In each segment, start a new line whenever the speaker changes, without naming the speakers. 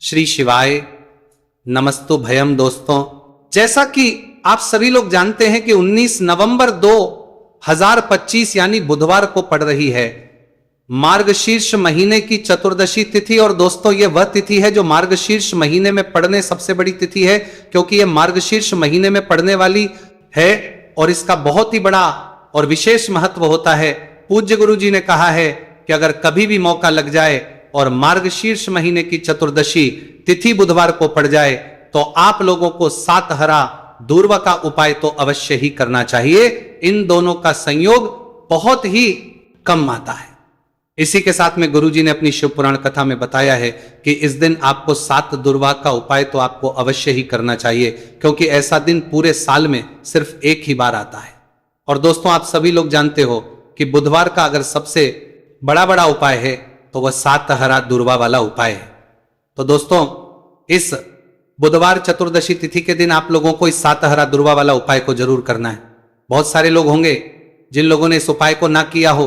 श्री शिवाय नमस्तु भयम। दोस्तों, जैसा कि आप सभी लोग जानते हैं कि 19 नवंबर 2025 यानी बुधवार को पड़ रही है मार्गशीर्ष महीने की चतुर्दशी तिथि। और दोस्तों, यह वह तिथि है जो मार्गशीर्ष महीने में पड़ने सबसे बड़ी तिथि है, क्योंकि यह मार्गशीर्ष महीने में पड़ने वाली है और इसका बहुत ही बड़ा और विशेष महत्व होता है। पूज्य गुरु जी ने कहा है कि अगर कभी भी मौका लग जाए और मार्गशीर्ष महीने की चतुर्दशी तिथि बुधवार को पड़ जाए तो आप लोगों को सातहरा दूर्वा का उपाय तो अवश्य ही करना चाहिए। इन दोनों का संयोग बहुत ही कम आता है। इसी के साथ में गुरुजी ने अपनी शिव पुराण कथा में बताया है कि इस दिन आपको 7 दुर्वा का उपाय तो आपको अवश्य ही करना चाहिए, क्योंकि ऐसा दिन पूरे साल में सिर्फ एक ही बार आता है। और दोस्तों, आप सभी लोग जानते हो कि बुधवार का अगर सबसे बड़ा उपाय है तो वह सातहरा दुर्वा वाला उपाय है। तो दोस्तों, इस बुधवार चतुर्दशी तिथि के दिन आप लोगों को इस सातहरा दुर्वा वाला उपाय को जरूर करना है। बहुत सारे लोग होंगे जिन लोगों ने इस उपाय को ना किया हो,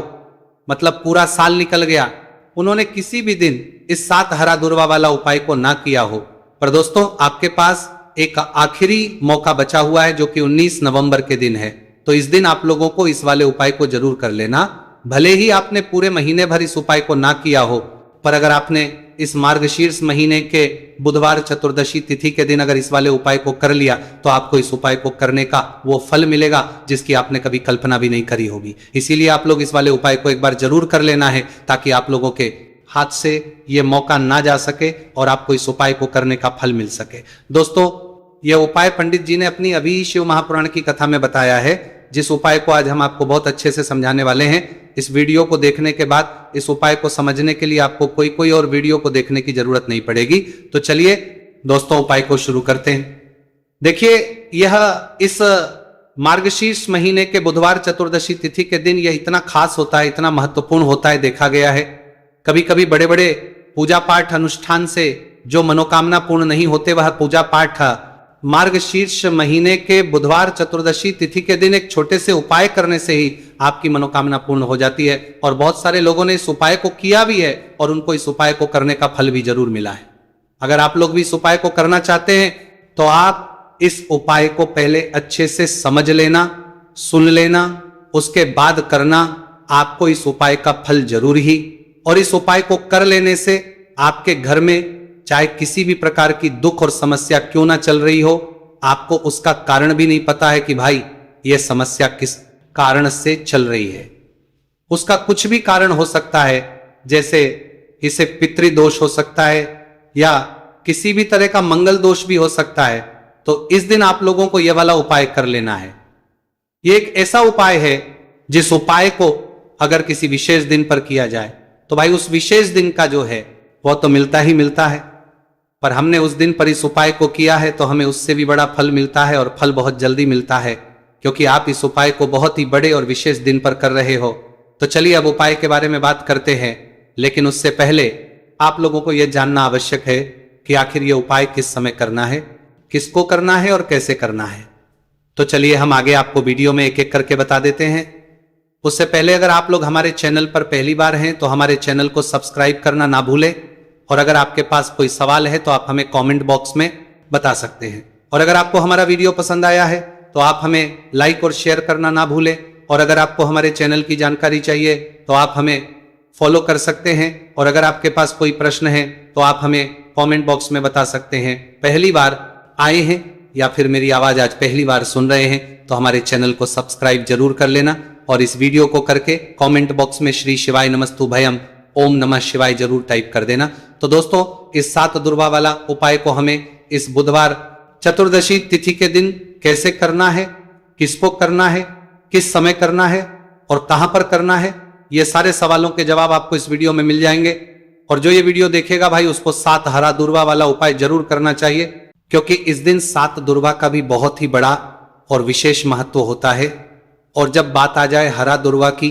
मतलब पूरा साल निकल गया, उन्होंने किसी भी दिन इस सातहरा दुर्वा वाला उपाय को ना किया हो। पर दोस्तों, आपके पास एक आखिरी मौका बचा हुआ है जो कि 19 नवंबर के दिन है। तो इस दिन आप लोगों को इस वाले उपाय को जरूर कर लेना। भले ही आपने पूरे महीने भर इस उपाय को ना किया हो, पर अगर आपने इस मार्गशीर्ष महीने के बुधवार चतुर्दशी तिथि के दिन अगर इस वाले उपाय को कर लिया तो आपको इस उपाय को करने का वो फल मिलेगा जिसकी आपने कभी कल्पना भी नहीं करी होगी। इसीलिए आप लोग इस वाले उपाय को एक बार जरूर कर लेना है, ताकि आप लोगों के हाथ से ये मौका ना जा सके और आपको इस उपाय को करने का फल मिल सके। दोस्तों, यह उपाय पंडित जी ने अपनी अभी शिव महापुराण की कथा में बताया है, जिस उपाय को आज हम आपको बहुत अच्छे से समझाने वाले हैं। इस वीडियो को देखने के बाद इस उपाय को समझने के लिए आपको कोई और वीडियो को देखने की जरूरत नहीं पड़ेगी। तो चलिए दोस्तों, उपाय को शुरू करते हैं। देखिए, यह इस मार्गशीर्ष महीने के बुधवार चतुर्दशी तिथि के दिन यह इतना खास होता है, इतना महत्वपूर्ण होता है, देखा गया है। कभी कभी बड़े बड़े पूजा पाठ अनुष्ठान से जो मनोकामना पूर्ण नहीं होते, वह पूजा पाठ मार्गशीर्ष महीने के बुधवार चतुर्दशी तिथि के दिन एक छोटे से उपाय करने से ही आपकी मनोकामना पूर्ण हो जाती है। और बहुत सारे लोगों ने इस उपाय को किया भी है और उनको इस उपाय को करने का फल भी जरूर मिला है। अगर आप लोग भी इस उपाय को करना चाहते हैं तो आप इस उपाय को पहले अच्छे से समझ लेना, सुन लेना, उसके बाद करना। आपको इस उपाय का फल जरूर ही, और इस उपाय को कर लेने से आपके घर में चाहे किसी भी प्रकार की दुख और समस्या क्यों ना चल रही हो, आपको उसका कारण भी नहीं पता है कि भाई यह समस्या किस कारण से चल रही है। उसका कुछ भी कारण हो सकता है, जैसे इसे पितृदोष हो सकता है या किसी भी तरह का मंगल दोष भी हो सकता है। तो इस दिन आप लोगों को यह वाला उपाय कर लेना है। यह एक ऐसा उपाय है जिस उपाय को अगर किसी विशेष दिन पर किया जाए तो भाई उस विशेष दिन का जो है वह तो मिलता ही मिलता है। पर हमने उस दिन पर इस उपाय को किया है तो हमें उससे भी बड़ा फल मिलता है, और फल बहुत जल्दी मिलता है, क्योंकि आप इस उपाय को बहुत ही बड़े और विशेष दिन पर कर रहे हो। तो चलिए अब उपाय के बारे में बात करते हैं, लेकिन उससे पहले आप लोगों को यह जानना आवश्यक है कि आखिर यह उपाय किस समय करना है, किसको करना है और कैसे करना है। तो चलिए हम आगे आपको वीडियो में एक एक करके बता देते हैं। उससे पहले अगर आप लोग हमारे चैनल पर पहली बार हैं तो हमारे चैनल को सब्सक्राइब करना ना भूलें, और अगर आपके पास कोई सवाल है तो आप हमें कमेंट बॉक्स में बता सकते हैं। और अगर आपको हमारा वीडियो पसंद आया है तो आप हमें लाइक और शेयर करना ना भूलें। और अगर आपको हमारे चैनल की जानकारी चाहिए तो आप हमें फॉलो कर सकते हैं। और अगर आपके पास कोई प्रश्न है तो आप हमें कमेंट बॉक्स में बता सकते हैं। पहली बार आए हैं या फिर मेरी आवाज आज पहली बार सुन रहे हैं तो हमारे चैनल को सब्सक्राइब जरूर कर लेना, और इस वीडियो को करके कमेंट बॉक्स में श्री शिवाय नमस्तु भयम ओम नमः शिवाय जरूर टाइप कर देना। तो दोस्तों, इस 7 दुर्वा वाला उपाय को हमें इस बुधवार चतुर्दशी तिथि के दिन कैसे करना है, किसको करना है, किस समय करना है और कहां पर करना है, ये सारे सवालों के जवाब आपको इस वीडियो में मिल जाएंगे। और जो ये वीडियो देखेगा भाई उसको 7 हरा दुर्वा वाला उपाय जरूर करना चाहिए, क्योंकि इस दिन 7 दुर्वा का भी बहुत ही बड़ा और विशेष महत्व होता है। और जब बात आ जाए हरा दुर्वा की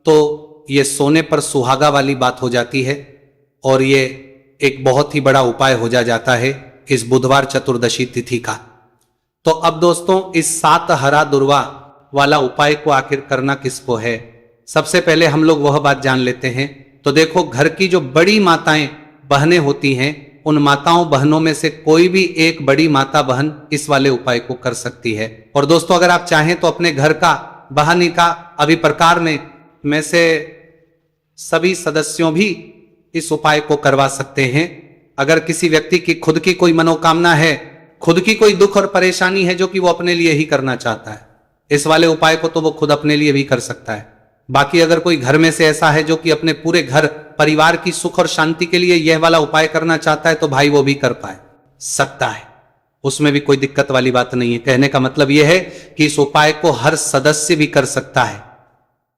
तो ये सोने पर सुहागा वाली बात हो जाती है, और ये एक बहुत ही बड़ा उपाय हो जाता है इस बुधवार चतुर्दशी तिथि का। तो अब दोस्तों, इस 7 हरा दुर्वा वाला उपाय को आखिर करना किसको है, सबसे पहले हम लोग वह बात जान लेते हैं। तो देखो, घर की जो बड़ी माताएं बहनें होती हैं उन माताओं बहनों में से कोई भी एक बड़ी माता बहन इस वाले उपाय को कर सकती है। और दोस्तों, अगर आप चाहें तो अपने घर का बहानी का अभिप्रकार में से सभी सदस्यों भी इस उपाय को करवा सकते हैं। अगर किसी व्यक्ति की खुद की कोई मनोकामना है, खुद की कोई दुख और परेशानी है जो कि वो अपने लिए ही करना चाहता है, इस वाले उपाय को तो वो खुद अपने लिए भी कर सकता है। बाकी अगर कोई घर में से ऐसा है जो कि अपने पूरे घर परिवार की सुख और शांति के लिए यह वाला उपाय करना चाहता है, तो भाई वो भी कर पाए सकता है, उसमें भी कोई दिक्कत वाली बात नहीं है। कहने का मतलब यह है कि इस उपाय को हर सदस्य भी कर सकता है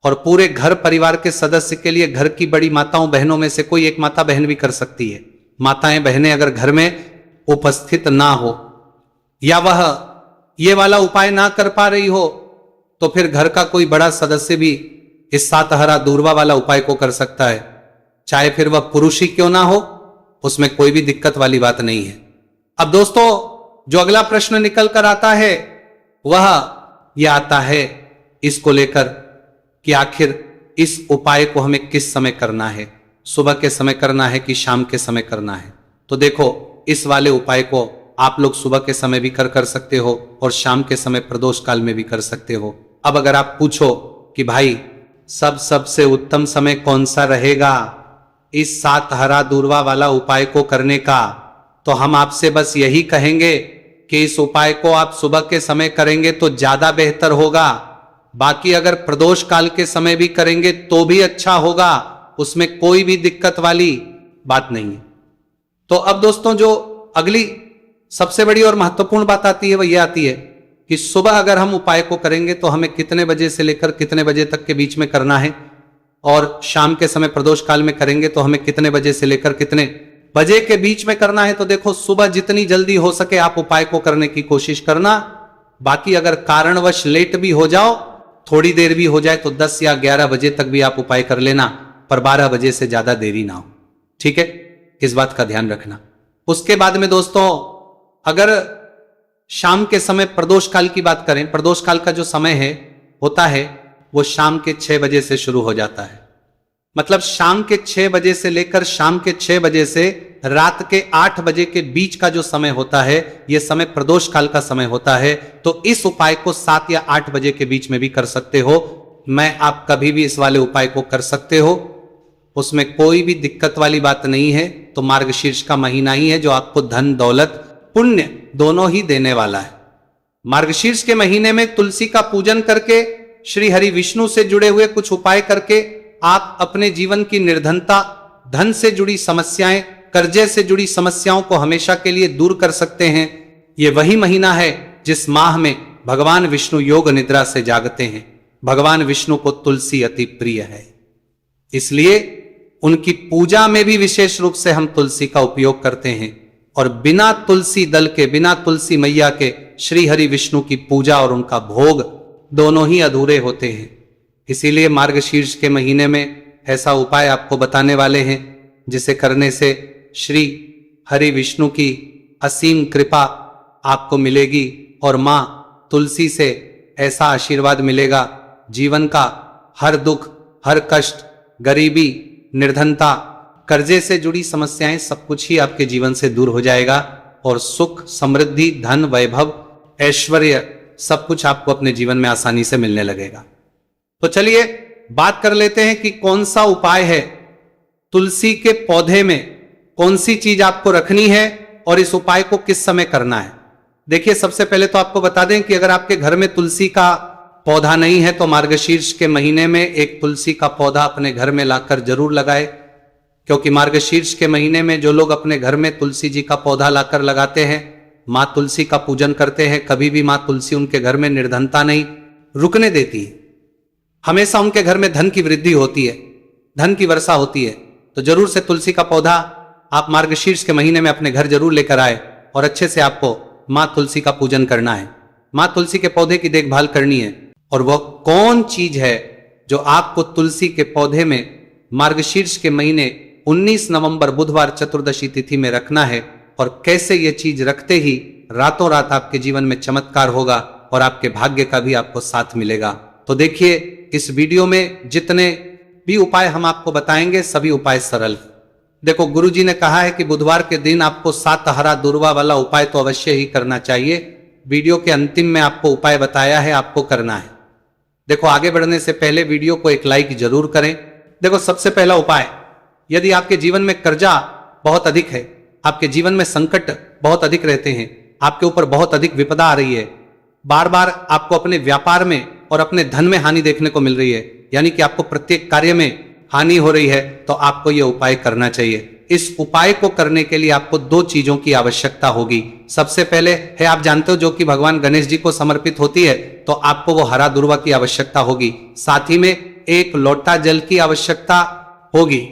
और पूरे घर परिवार के सदस्य के लिए घर की बड़ी माताओं बहनों में से कोई एक माता बहन भी कर सकती है। माताएं बहनें अगर घर में उपस्थित ना हो या वह ये वाला उपाय ना कर पा रही हो, तो फिर घर का कोई बड़ा सदस्य भी इस सातहरा दूरवा वाला उपाय को कर सकता है, चाहे फिर वह पुरुष ही क्यों ना हो, उसमें कोई भी दिक्कत वाली बात नहीं है। अब दोस्तों, जो अगला प्रश्न निकल कर आता है वह यह आता है इसको लेकर कि आखिर इस उपाय को हमें किस समय करना है, सुबह के समय करना है कि शाम के समय करना है। तो देखो, इस वाले उपाय को आप लोग सुबह के समय भी कर सकते हो और शाम के समय प्रदोष काल में भी कर सकते हो। अब अगर आप पूछो कि भाई सबसे उत्तम समय कौन सा रहेगा इस सातहरा दूरवा वाला उपाय को करने का, तो हम आपसे बस यही कहेंगे कि इस उपाय को आप सुबह के समय करेंगे तो ज्यादा बेहतर होगा। बाकी अगर प्रदोष काल के समय भी करेंगे तो भी अच्छा होगा, उसमें कोई भी दिक्कत वाली बात नहीं है। तो अब दोस्तों, जो अगली सबसे बड़ी और महत्वपूर्ण बात आती है वह यह आती है कि सुबह अगर हम उपाय को करेंगे तो हमें कितने बजे से लेकर कितने बजे तक के बीच में करना है, और शाम के समय प्रदोष काल में करेंगे तो हमें कितने बजे से लेकर कितने बजे के बीच में करना है। तो देखो, सुबह जितनी जल्दी हो सके आप उपाय को करने की कोशिश करना। बाकी अगर कारणवश लेट भी हो जाओ, थोड़ी देर भी हो जाए, तो 10 या 11 बजे तक भी आप उपाय कर लेना, पर 12 बजे से ज्यादा देरी ना हो। ठीक है, इस बात का ध्यान रखना। उसके बाद में दोस्तों, अगर शाम के समय प्रदोष काल की बात करें, प्रदोष काल का जो समय है होता है वो शाम के 6 बजे से शुरू हो जाता है। मतलब शाम के 6 बजे से लेकर शाम के 6 बजे से रात के 8 बजे के बीच का जो समय होता है, यह समय प्रदोष काल का समय होता है। तो इस उपाय को 7 या 8 बजे के बीच में भी कर सकते हो। मैं आप कभी भी इस वाले उपाय को कर सकते हो, उसमें कोई भी दिक्कत वाली बात नहीं है। तो मार्गशीर्ष का महीना ही है जो आपको धन दौलत पुण्य दोनों ही देने वाला है। मार्गशीर्ष के महीने में तुलसी का पूजन करके, श्री हरि विष्णु से जुड़े हुए कुछ उपाय करके आप अपने जीवन की निर्धनता, धन से जुड़ी समस्याएं, कर्जे से जुड़ी समस्याओं को हमेशा के लिए दूर कर सकते हैं। यह वही महीना है जिस माह में भगवान विष्णु योग निद्रा से जागते हैं। भगवान विष्णु को तुलसी अति प्रिय है, इसलिए उनकी पूजा में भी विशेष रूप से हम तुलसी का उपयोग करते हैं। और बिना तुलसी दल के, बिना तुलसी मैया के श्री हरि विष्णु की पूजा और उनका भोग दोनों ही अधूरे होते हैं। इसीलिए मार्गशीर्ष के महीने में ऐसा उपाय आपको बताने वाले हैं जिसे करने से श्री हरि विष्णु की असीम कृपा आपको मिलेगी और मां तुलसी से ऐसा आशीर्वाद मिलेगा, जीवन का हर दुख, हर कष्ट, गरीबी, निर्धनता, कर्जे से जुड़ी समस्याएं, सब कुछ ही आपके जीवन से दूर हो जाएगा और सुख, समृद्धि, धन, वैभव, ऐश्वर्य सब कुछ आपको अपने जीवन में आसानी से मिलने लगेगा। तो चलिए बात कर लेते हैं कि कौन सा उपाय है। तुलसी के पौधे में कौन सी चीज आपको रखनी है और इस उपाय को किस समय करना है। देखिए, सबसे पहले तो आपको बता दें कि अगर आपके घर में तुलसी का पौधा नहीं है तो मार्गशीर्ष के महीने में एक तुलसी का पौधा अपने घर में लाकर जरूर लगाए, क्योंकि मार्गशीर्ष के महीने में जो लोग अपने घर में तुलसी जी का पौधा लाकर लगाते हैं, मां तुलसी का पूजन करते हैं, कभी भी मां तुलसी उनके घर में निर्धनता नहीं रुकने देती है। हमेशा उनके घर में धन की वृद्धि होती है, धन की वर्षा होती है। तो जरूर से तुलसी का पौधा आप मार्गशीर्ष के महीने में अपने घर जरूर लेकर आए और अच्छे से आपको मां तुलसी का पूजन करना है। मां तुलसी के पौधे की देखभाल करनी है। और वह कौन चीज है जो आपको तुलसी के पौधे में मार्गशीर्ष के महीने 19 नवंबर बुधवार चतुर्दशी तिथि में रखना है, और कैसे यह चीज रखते ही रातों रात आपके जीवन में चमत्कार होगा और आपके भाग्य का भी आपको साथ मिलेगा। तो देखिए, इस वीडियो में जितने भी उपाय हम आपको बताएंगे सभी उपाय सरल, देखो, गुरुजी ने कहा है कि बुधवार के दिन आपको 7 हरा दूर्वा वाला उपाय तो अवश्य ही करना चाहिए। वीडियो के अंतिम में आपको उपाय बताया है, आपको करना है। देखो, आगे बढ़ने से पहले वीडियो को एक लाइक जरूर करें। देखो, सबसे पहला उपाय, यदि आपके जीवन में कर्जा बहुत अधिक है, आपके जीवन में संकट बहुत अधिक रहते हैं, आपके ऊपर बहुत अधिक विपदा आ रही है, बार बार आपको अपने व्यापार में और अपने धन में हानि देखने को मिल रही है, यानी कि आपको प्रत्येक कार्य में हानि हो रही है, तो आपको यह उपाय करना चाहिए। इस उपाय को करने के लिए आपको 2 चीजों की आवश्यकता होगी। सबसे पहले है, आप जानते हो, जो कि भगवान गणेश जी को समर्पित होती है, तो आपको वो हरा दूर्वा की आवश्यकता होगी। साथ ही में 1 लोटा जल की आवश्यकता होगी।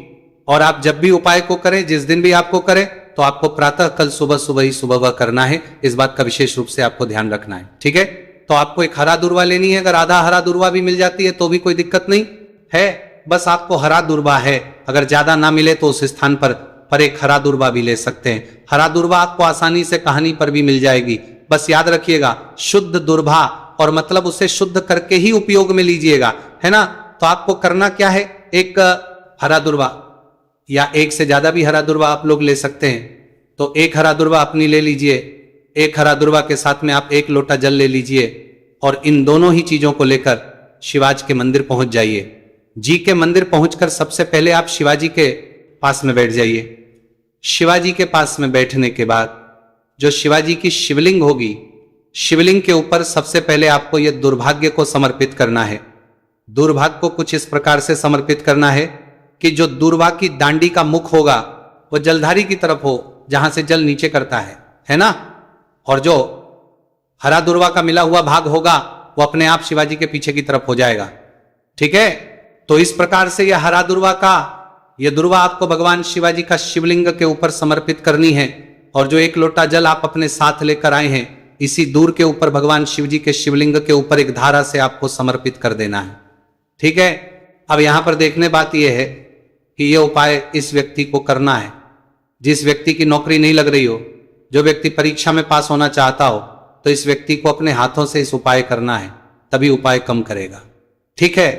और आप जब भी उपाय को करें, जिस दिन भी आपको करें, तो आपको प्रातः कल सुबह सुबह ही सुबह करना है। इस बात का विशेष रूप से आपको ध्यान रखना है, ठीक है। तो आपको एक हरा दूर्वा लेनी है। अगर आधा हरा दूर्वा भी मिल जाती है तो भी कोई दिक्कत नहीं है, बस आपको हरा दूर्वा है। अगर ज्यादा ना मिले तो उस स्थान पर एक हरा दूर्वा भी ले सकते हैं। हरा दूर्वा आपको आसानी से कहानी पर भी मिल जाएगी। बस याद रखिएगा, शुद्ध दूर्वा, और मतलब उसे शुद्ध करके ही उपयोग में लीजिएगा, है ना। तो आपको करना क्या है, एक हरा दूर्वा या एक से ज्यादा भी हरा दूर्वा आप लोग ले सकते हैं। तो एक हरा दूर्वा अपनी ले लीजिए, एक हरा दूर्वा के साथ में आप 1 लोटा जल ले लीजिए, और इन दोनों ही चीजों को लेकर शिवाजी के मंदिर पहुंच जाइए। जी के मंदिर पहुंचकर सबसे पहले आप शिवाजी के पास में बैठ जाइए। शिवाजी के पास में बैठने के बाद जो शिवाजी की शिवलिंग होगी, शिवलिंग के ऊपर सबसे पहले आपको यह दुर्भाग्य को समर्पित करना है। दुर्भाग्य को कुछ इस प्रकार से समर्पित करना है कि जो दूर्वा की दांडी का मुख होगा वो जलधारी की तरफ हो, जहां से जल नीचे करता है ना। और जो हरा दूर्वा का मिला हुआ भाग होगा वो अपने आप शिवाजी के पीछे की तरफ हो जाएगा, ठीक है। तो इस प्रकार से यह हरा दूर्वा का, यह दूर्वा आपको भगवान शिवाजी का शिवलिंग के ऊपर समर्पित करनी है। और जो 1 लोटा जल आप अपने साथ लेकर आए हैं, इसी दूर के ऊपर भगवान शिव जी के शिवलिंग के ऊपर एक धारा से आपको समर्पित कर देना है, ठीक है। अब यहां पर देखने बात यह है कि यह उपाय इस व्यक्ति को करना है जिस व्यक्ति की नौकरी नहीं लग रही हो, जो व्यक्ति परीक्षा में पास होना चाहता हो, तो इस व्यक्ति को अपने हाथों से इस उपाय करना है, तभी उपाय कम करेगा, ठीक है।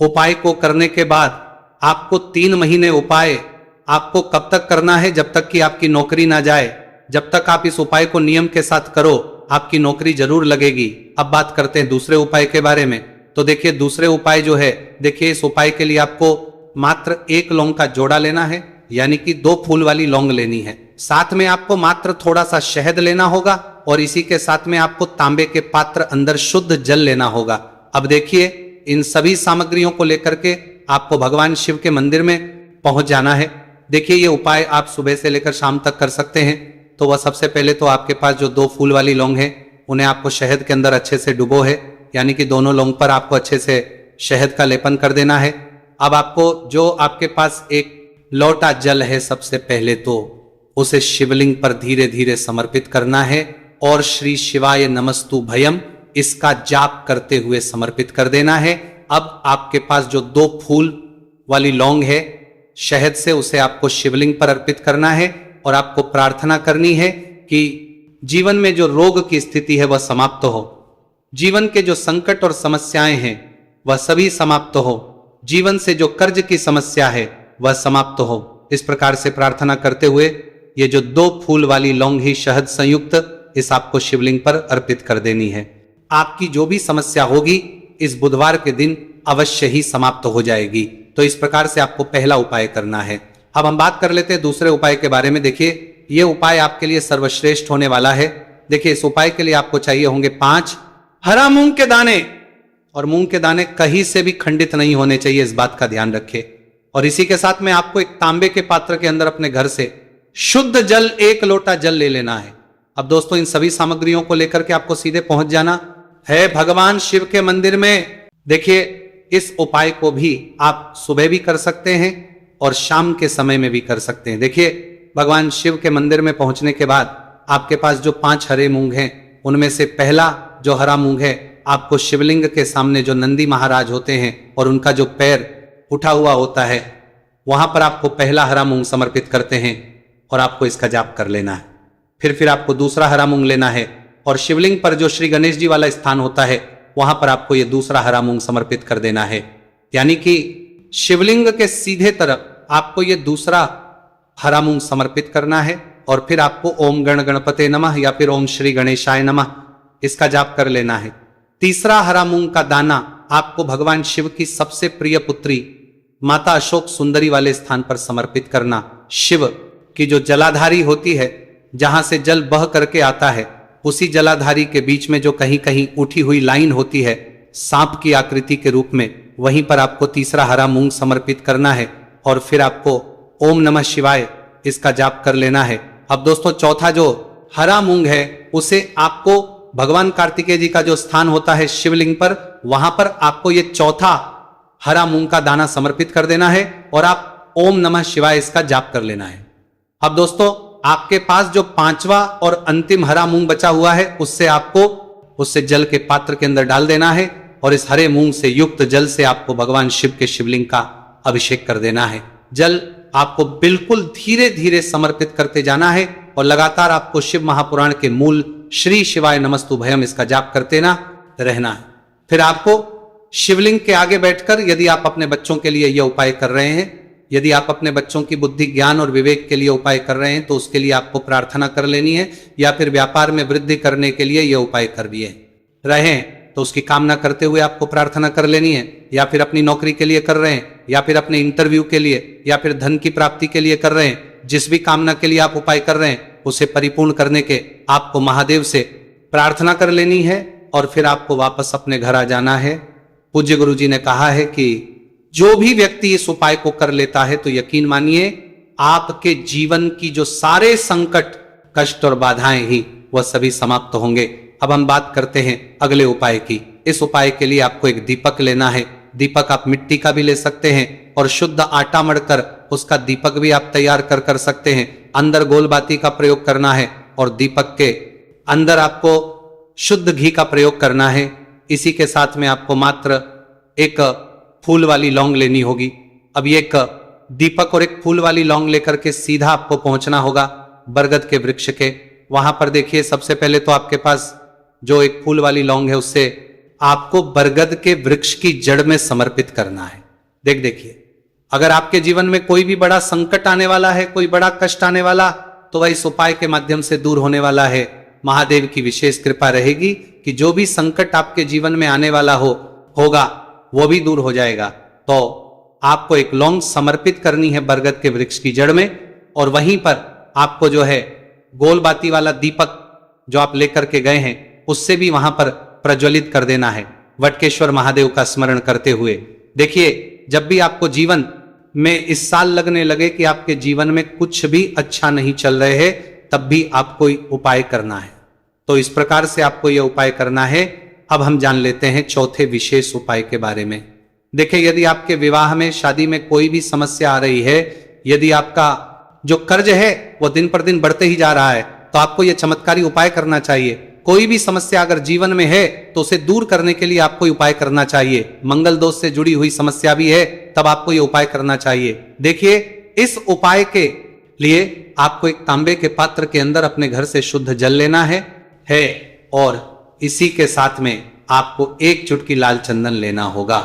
उपाय को करने के बाद आपको 3 महीने उपाय आपको कब तक करना है, जब तक कि आपकी नौकरी ना जाए। जब तक आप इस उपाय को नियम के साथ करो, आपकी नौकरी जरूर लगेगी। अब बात करते हैं दूसरे उपाय के बारे में। तो देखिए, दूसरे उपाय जो है, देखिए, इस उपाय के लिए आपको मात्र 1 लौंग का जोड़ा लेना है, यानी कि 2 फूल वाली लौंग लेनी है। साथ में आपको मात्र थोड़ा सा शहद लेना होगा, और इसी के साथ में आपको तांबे के पात्र अंदर शुद्ध जल लेना होगा। अब देखिए, इन सभी सामग्रियों को लेकर के आपको भगवान शिव के मंदिर में पहुंच जाना है। देखिए, ये उपाय आप सुबह से लेकर शाम तक कर सकते हैं। तो वह सबसे पहले तो आपके पास जो 2 फूल वाली लौंग है, उन्हें आपको शहद के अंदर अच्छे से डुबो है, यानी कि दोनों लौंग पर आपको अच्छे से शहद का लेपन कर देना है। अब आपको जो आपके पास 1 लोटा जल है, सबसे पहले तो उसे शिवलिंग पर धीरे धीरे समर्पित करना है, और श्री शिवाय नमस्तु भयम इसका जाप करते हुए समर्पित कर देना है। अब आपके पास जो 2 फूल वाली लौंग है, शहद से उसे आपको शिवलिंग पर अर्पित करना है, और आपको प्रार्थना करनी है कि जीवन में जो रोग की स्थिति है वह समाप्त हो, जीवन के जो संकट और समस्याएं हैं वह सभी समाप्त हो, जीवन से जो कर्ज की समस्या है वह समाप्त हो। इस प्रकार से प्रार्थना करते हुए ये जो 2 फूल वाली लौंग ही शहद संयुक्त इस आपको शिवलिंग पर अर्पित कर देनी है। आपकी जो भी समस्या होगी इस बुधवार के दिन अवश्य ही समाप्त हो जाएगी। तो इस प्रकार से आपको पहला उपाय करना है। अब हम बात कर लेते हैं दूसरे उपाय के बारे में। देखिए, यह उपाय आपके लिए सर्वश्रेष्ठ होने वाला है। देखिए, इस उपाय के लिए आपको चाहिए होंगे 5 हरा मूंग के दाने, और मूंग के दाने कहीं से भी खंडित नहीं होने चाहिए, इस बात का ध्यान रखें। और इसी के साथ में आपको एक तांबे के पात्र के अंदर अपने घर से शुद्ध जल 1 लोटा जल ले लेना है। अब दोस्तों, इन सभी सामग्रियों को लेकर के आपको सीधे पहुंच जाना है भगवान शिव के मंदिर में। देखिए, इस उपाय को भी आप सुबह भी कर सकते हैं और शाम के समय में भी कर सकते हैं। देखिए, भगवान शिव के मंदिर में पहुंचने के बाद आपके पास जो 5 हरे मूंग हैं, उनमें से पहला जो हरा मूंग है, आपको शिवलिंग के सामने जो नंदी महाराज होते हैं और उनका जो पैर उठा हुआ होता है, वहां पर आपको पहला हरा मूंग समर्पित करते हैं और आपको इसका जाप कर लेना है। फिर आपको दूसरा हरा मूंग लेना है, और शिवलिंग पर जो श्री गणेश जी वाला स्थान होता है, वहां पर आपको यह दूसरा हरा मूंग समर्पित कर देना है। यानी कि शिवलिंग के सीधे तरफ आपको यह दूसरा हरा मूंग समर्पित करना है और फिर आपको ओम गण गणपते नमः या फिर ओम श्री गणेशाय नमः इसका जाप कर लेना है। तीसरा हरा मूंग का दाना आपको भगवान शिव की सबसे प्रिय पुत्री माता अशोक सुंदरी वाले स्थान पर समर्पित करना। शिव की जो जलाधारी होती है, जहां से जल बह करके आता है, उसी जलाधारी के बीच में जो कहीं कहीं उठी हुई लाइन होती है सांप की आकृति के रूप में, वहीं पर आपको तीसरा हरा मूंग समर्पित करना है और फिर आपको ओम नमः शिवाय इसका जाप कर लेना है। अब दोस्तों चौथा जो हरा मूंग है उसे आपको भगवान कार्तिकेय जी का जो स्थान होता है शिवलिंग पर, वहां पर आपको ये चौथा हरा मूंग का दाना समर्पित कर देना है और आप ओम नमः शिवाय इसका जाप कर लेना है। अब दोस्तों आपके पास जो पांचवा और अंतिम हरा मूंग बचा हुआ है उससे जल के पात्र के अंदर डाल देना है और इस हरे मूंग से युक्त जल से आपको भगवान शिव के शिवलिंग का अभिषेक कर देना है। जल आपको बिल्कुल धीरे धीरे समर्पित करते जाना है और लगातार आपको शिव महापुराण के मूल श्री शिवाय नमस्तु भयम इसका जाप करते ना रहना है। फिर आपको शिवलिंग के आगे बैठकर, यदि आप अपने बच्चों के लिए यह उपाय कर रहे हैं, यदि आप अपने बच्चों की बुद्धि ज्ञान और विवेक के लिए उपाय कर रहे हैं तो उसके लिए आपको प्रार्थना कर लेनी है, या फिर व्यापार में वृद्धि करने के लिए यह उपाय कर भी रहे हैं तो उसकी कामना करते हुए आपको प्रार्थना कर लेनी है, या फिर अपनी नौकरी के लिए कर रहे हैं, या फिर अपने इंटरव्यू के लिए, या फिर धन की प्राप्ति के लिए कर रहे हैं। जिस भी कामना के लिए आप उपाय कर रहे हैं उसे परिपूर्ण करने के आपको महादेव से प्रार्थना कर लेनी है और फिर आपको वापस अपने घर आ जाना है। पूज्य गुरु जी ने कहा है कि जो भी व्यक्ति इस उपाय को कर लेता है तो यकीन मानिए आपके जीवन की जो सारे संकट, कष्ट और बाधाएं ही वह सभी समाप्त होंगे। अब हम बात करते हैं अगले उपाय की। इस उपाय के लिए आपको एक दीपक लेना है। दीपक आप मिट्टी का भी ले सकते हैं और शुद्ध आटा मढ़कर उसका दीपक भी आप तैयार कर सकते हैं। अंदर गोलबाती का प्रयोग करना है और दीपक के अंदर आपको शुद्ध घी का प्रयोग करना है। इसी के साथ में आपको मात्र एक फूल वाली लौंग लेनी होगी। अब ये एक दीपक और एक फूल वाली लौंग लेकर के सीधा आपको पहुंचना होगा बरगद के वृक्ष के। वहां पर देखिए सबसे पहले तो आपके पास जो एक फूल वाली लौंग है उससे आपको बरगद के वृक्ष की जड़ में समर्पित करना है। देखिए अगर आपके जीवन में कोई भी बड़ा संकट आने वाला है, कोई बड़ा कष्ट आने वाला, तो वह इस उपाय के माध्यम से दूर होने वाला है। महादेव की विशेष कृपा रहेगी कि जो भी संकट आपके जीवन में आने वाला होगा वो भी दूर हो जाएगा। तो आपको एक लौंग समर्पित करनी है बरगद के वृक्ष की जड़ में और वहीं पर आपको जो है गोलबाती वाला दीपक जो आप लेकर के गए हैं उससे भी वहां पर प्रज्वलित कर देना है वटकेश्वर महादेव का स्मरण करते हुए। देखिए जब भी आपको जीवन में इस साल लगने लगे कि आपके जीवन में कुछ भी अच्छा नहीं चल रहे हैं, तब भी आपको उपाय करना है। तो इस प्रकार से आपको यह उपाय करना है। अब हम जान लेते हैं चौथे विशेष उपाय के बारे में। देखिए यदि आपके विवाह में, शादी में कोई भी समस्या आ रही है, यदि आपका जो कर्ज है वो दिन पर दिन बढ़ते ही जा रहा है, तो आपको यह चमत्कारी उपाय करना चाहिए। कोई भी समस्या अगर जीवन में है तो उसे दूर करने के लिए आपको उपाय करना चाहिए। मंगल दोष से जुड़ी हुई समस्या भी है तब आपको यह उपाय करना चाहिए। देखिए इस उपाय के लिए आपको एक तांबे के पात्र के अंदर अपने घर से शुद्ध जल लेना है और इसी के साथ में आपको एक चुटकी लाल चंदन लेना होगा।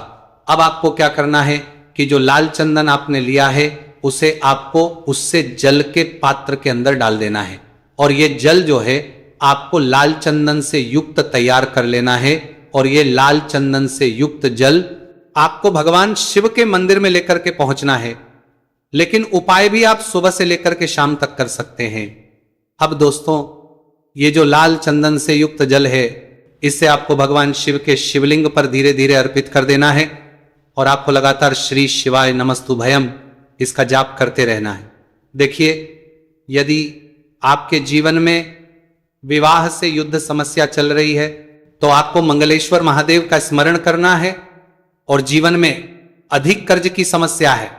अब आपको क्या करना है कि जो लाल चंदन आपने लिया है उसे आपको उससे जल के पात्र के अंदर डाल देना है और ये जल जो है आपको लाल चंदन से युक्त तैयार कर लेना है और ये लाल चंदन से युक्त जल आपको भगवान शिव के मंदिर में लेकर के पहुंचना है। लेकिन उपाय भी आप सुबह से लेकर के शाम तक कर सकते हैं। अब दोस्तों ये जो लाल चंदन से युक्त जल है इससे आपको भगवान शिव के शिवलिंग पर धीरे धीरे अर्पित कर देना है और आपको लगातार श्री शिवाय नमस्तु भयम इसका जाप करते रहना है। देखिए यदि आपके जीवन में विवाह से युद्ध समस्या चल रही है तो आपको मंगलेश्वर महादेव का स्मरण करना है और जीवन में अधिक कर्ज की समस्या है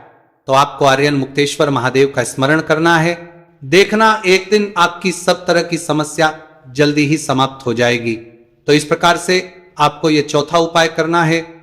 तो आपको आर्यन मुक्तेश्वर महादेव का स्मरण करना है। देखना एक दिन आपकी सब तरह की समस्या जल्दी ही समाप्त हो जाएगी। तो इस प्रकार से आपको यह चौथा उपाय करना है